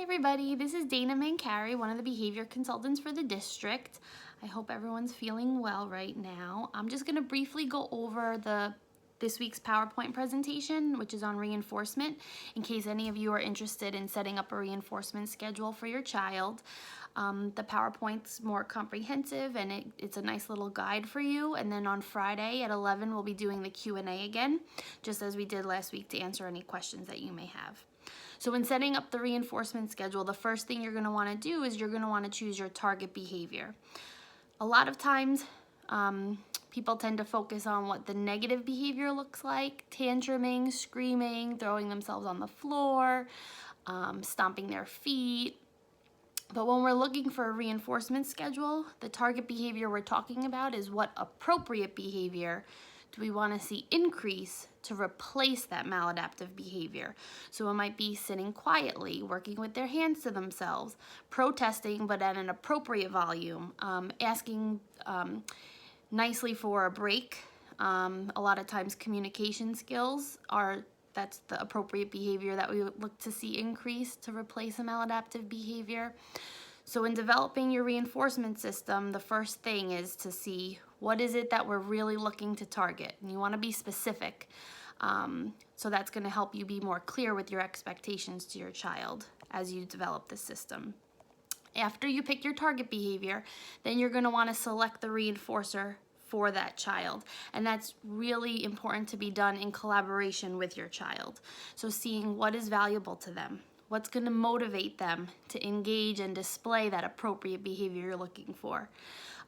everybody, this is Dana Mancari, one of the behavior consultants for the district. I hope everyone's feeling well right now. I'm just going to briefly go over this week's PowerPoint presentation, which is on reinforcement, in case any of you are interested in setting up a reinforcement schedule for your child. The PowerPoint's more comprehensive and it's a nice little guide for you. And then on Friday at 11, we'll be doing the Q&A again, just as we did last week, to answer any questions that you may have. So when setting up the reinforcement schedule, the first thing you're going to want to do is you're going to want to choose your target behavior. A lot of times, people tend to focus on what the negative behavior looks like: tantruming, screaming, throwing themselves on the floor, stomping their feet. But when we're looking for a reinforcement schedule, the target behavior we're talking about is what appropriate behavior do we want to see increase to replace that maladaptive behavior. So it might be sitting quietly, working with their hands to themselves, protesting but at an appropriate volume, asking nicely for a break. A lot of times communication skills that's the appropriate behavior that we would look to see increase to replace a maladaptive behavior. So in developing your reinforcement system, the first thing is to see what is it that we're really looking to target. And you want to be specific. So that's going to help you be more clear with your expectations to your child as you develop the system. After you pick your target behavior, then you're going to want to select the reinforcer for that child. And that's really important to be done in collaboration with your child. So seeing what is valuable to them, what's going to motivate them to engage and display that appropriate behavior you're looking for.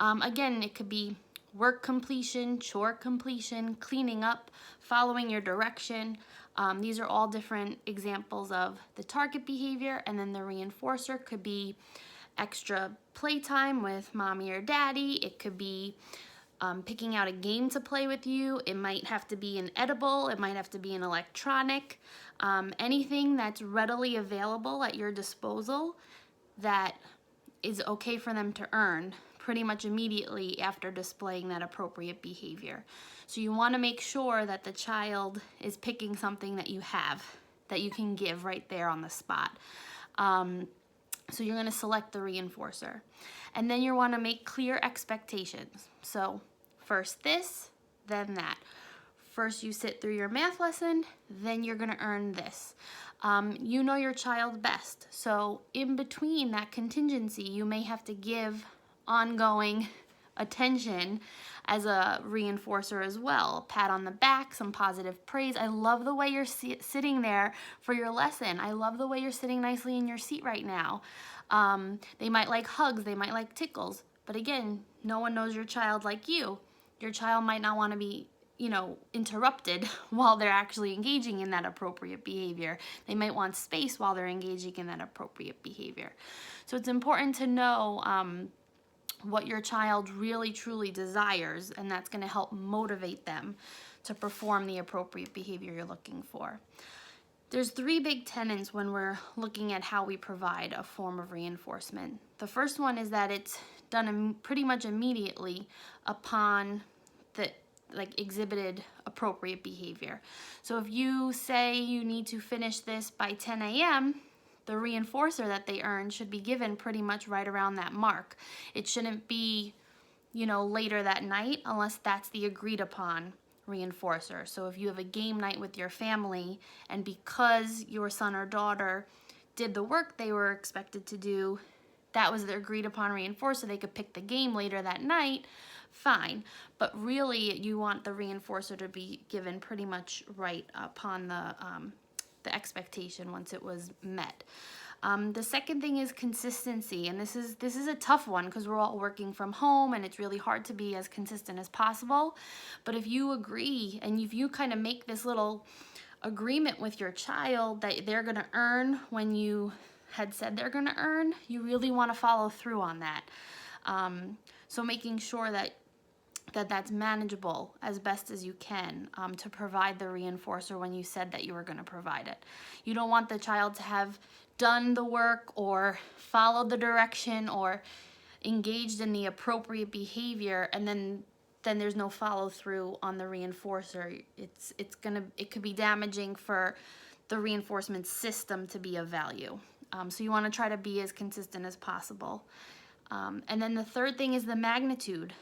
Again, it could be work completion, chore completion, cleaning up, following your direction. These are all different examples of the target behavior, and then the reinforcer could be extra playtime with mommy or daddy. It could be picking out a game to play with you. It might have to be an edible. It might have to be an electronic. Anything that's readily available at your disposal that is okay for them to earn pretty much immediately after displaying that appropriate behavior. So you want to make sure that the child is picking something that you have, that you can give right there on the spot. So you're going to select the reinforcer. And then you want to make clear expectations. So first this, then that. First you sit through your math lesson, then you're going to earn this. You know your child best. So in between that contingency, you may have to give ongoing attention as a reinforcer as well. Pat on the back, some positive praise. I love the way you're sitting there for your lesson. I love the way you're sitting nicely in your seat right now. They might like hugs, they might like tickles. But again, no one knows your child like you. Your child might not want to be interrupted while they're actually engaging in that appropriate behavior. They might want space while they're engaging in that appropriate behavior. So it's important to know what your child really truly desires, and that's going to help motivate them to perform the appropriate behavior you're looking for. There's three big tenets when we're looking at how we provide a form of reinforcement. The first one is that it's done pretty much immediately upon the exhibited appropriate behavior. So if you say you need to finish this by 10 a.m., the reinforcer that they earn should be given pretty much right around that mark. It shouldn't be, later that night unless that's the agreed upon reinforcer. So if you have a game night with your family and because your son or daughter did the work they were expected to do, that was the agreed upon reinforcer, they could pick the game later that night, fine. But really you want the reinforcer to be given pretty much right upon the expectation once it was met. The second thing is consistency, and this is a tough one because we're all working from home and it's really hard to be as consistent as possible. But if you agree and if you kind of make this little agreement with your child that they're going to earn when you had said they're going to earn, you really want to follow through on that. So making sure that's manageable as best as you can to provide the reinforcer when you said that you were going to provide it. You don't want the child to have done the work or followed the direction or engaged in the appropriate behavior and then there's no follow through on the reinforcer. It could be damaging for the reinforcement system to be of value. So you want to try to be as consistent as possible. And then the third thing is the magnitude.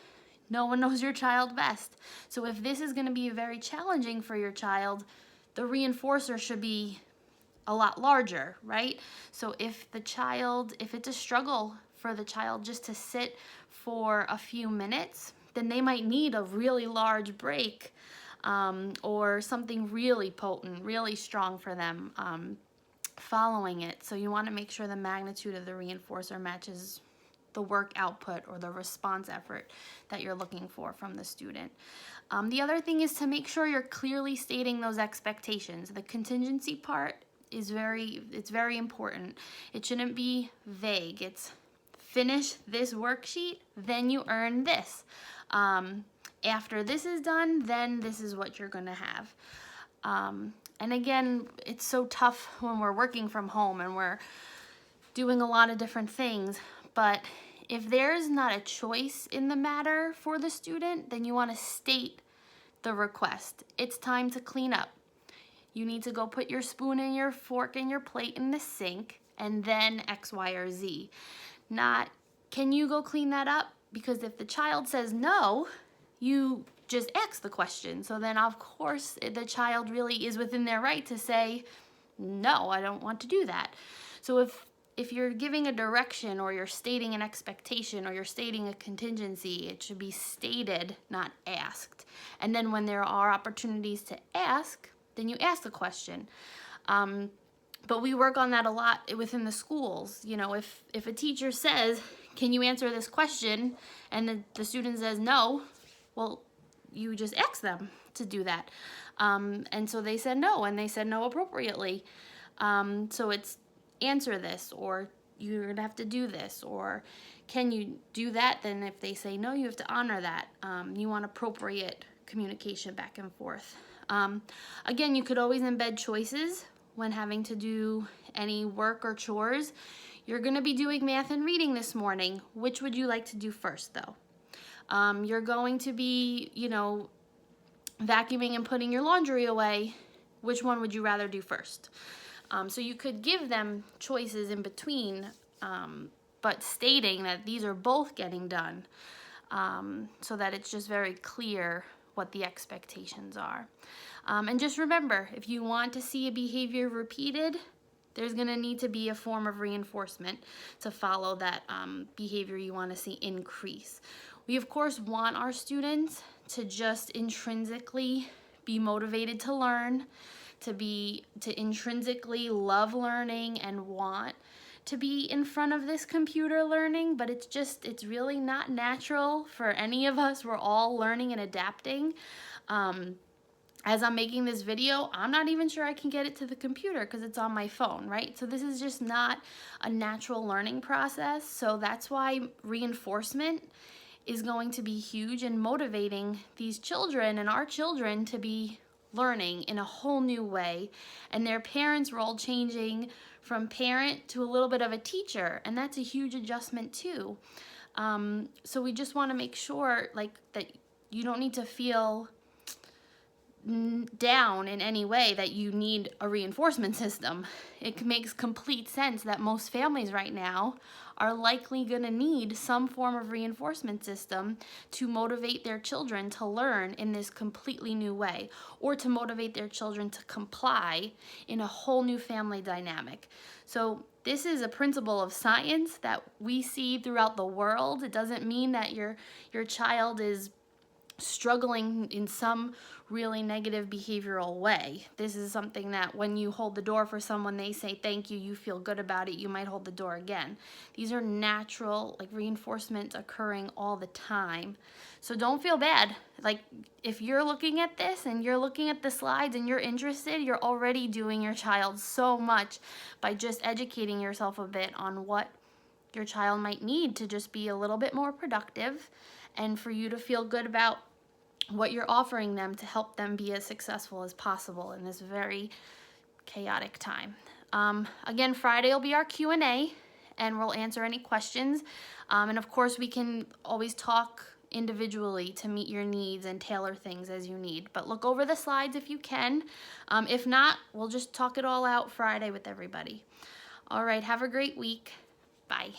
No one knows your child best. So if this is going to be very challenging for your child, the reinforcer should be a lot larger, right? So if it's a struggle for the child just to sit for a few minutes, then they might need a really large break, or something really potent, really strong for them following it. So you want to make sure the magnitude of the reinforcer matches the work output or the response effort that you're looking for from the student. The other thing is to make sure you're clearly stating those expectations. The contingency part is very important. It shouldn't be vague. It's finish this worksheet, then you earn this. After this is done, then this is what you're gonna have. And again, it's so tough when we're working from home and we're doing a lot of different things, but if there's not a choice in the matter for the student, then you want to state the request. It's time to clean up. You need to go put your spoon and your fork and your plate in the sink, and then X, Y, or Z. Not, can you go clean that up? Because if the child says no, you just ask the question. So then, of course, the child really is within their right to say, no, I don't want to do that. So if you're giving a direction, or you're stating an expectation, or you're stating a contingency, it should be stated, not asked. And then when there are opportunities to ask, then you ask the question. But we work on that a lot within the schools. You know, if a teacher says, can you answer this question? And the student says no, well, you just ask them to do that. And so they said no, and they said no appropriately. So it's answer this, or you're gonna have to do this, or can you do that? Then if they say no, you have to honor that. You want appropriate communication back and forth. Again, you could always embed choices when having to do any work or chores. You're gonna be doing math and reading this morning. Which would you like to do first, though? You're going to be, vacuuming and putting your laundry away. Which one would you rather do first? So you could give them choices in between, but stating that these are both getting done, so that it's just very clear what the expectations are. And just remember, if you want to see a behavior repeated, there's going to need to be a form of reinforcement to follow that behavior you want to see increase. We, of course, want our students to just intrinsically be motivated to learn, to intrinsically love learning and want to be in front of this computer learning, but it's really not natural for any of us. We're all learning and adapting. As I'm making this video, I'm not even sure I can get it to the computer because it's on my phone, right? So this is just not a natural learning process. So that's why reinforcement is going to be huge in motivating these children and our children to be learning in a whole new way, and their parents' role changing from parent to a little bit of a teacher, and that's a huge adjustment too. So we just want to make sure that you don't need to feel down in any way that you need a reinforcement system. It makes complete sense that most families right now are likely going to need some form of reinforcement system to motivate their children to learn in this completely new way, or to motivate their children to comply in a whole new family dynamic. So this is a principle of science that we see throughout the world. It doesn't mean that your child is struggling in some really negative behavioral way. This is something that when you hold the door for someone, they say thank you, you feel good about it, you might hold the door again. These are natural reinforcements occurring all the time. So don't feel bad. If you're looking at this and you're looking at the slides and you're interested, you're already doing your child so much by just educating yourself a bit on what your child might need to just be a little bit more productive, and for you to feel good about what you're offering them to help them be as successful as possible in this very chaotic time. Again, Friday will be our Q&A, and we'll answer any questions. And of course, we can always talk individually to meet your needs and tailor things as you need. But look over the slides if you can. If not, we'll just talk it all out Friday with everybody. All right, have a great week. Bye.